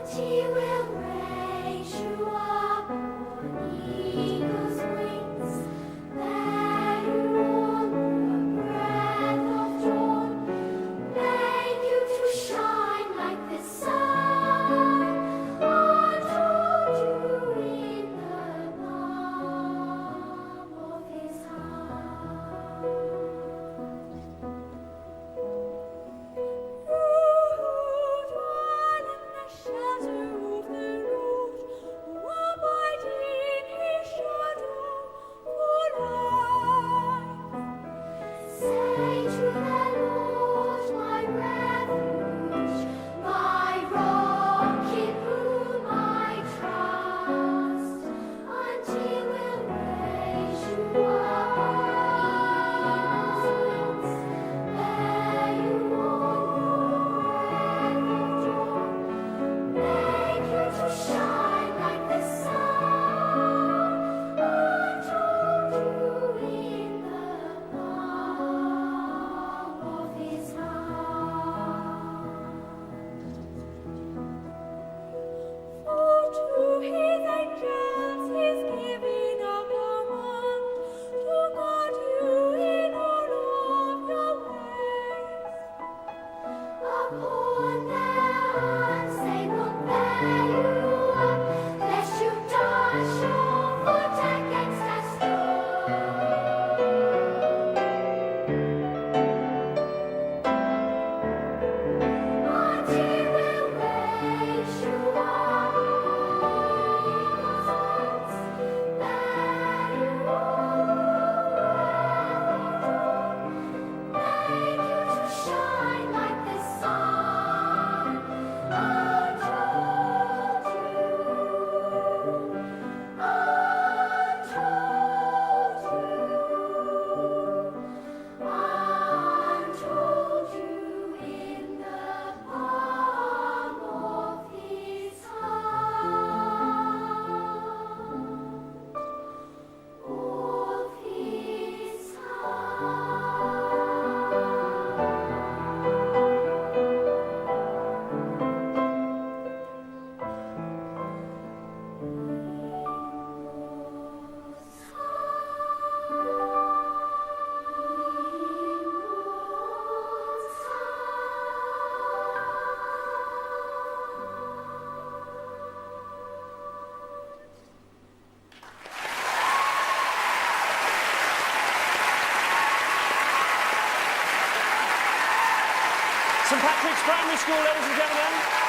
He will raise you up on eagle's wings, bear you on the breath of dawn, make you to shine like the sun, untold you in the palm of his hand. Say to the Lord, my refuge, my rock in whom I trust, and He will raise you up on eagle's wings, bear you on the breath of dawn, make you to shine like the sun, untold you in the palm of His hand. For to His angels He's given a command to guard you in all of your ways. Upon their hands they will bear you up, lest you dash your foot against a stone. And He will raise you up on eagle's wings, bear you on the breath of dawn, make you to shine like the sun, untold you in the palm of His hand, of His hand. St Patrick's Primary School, ladies and gentlemen.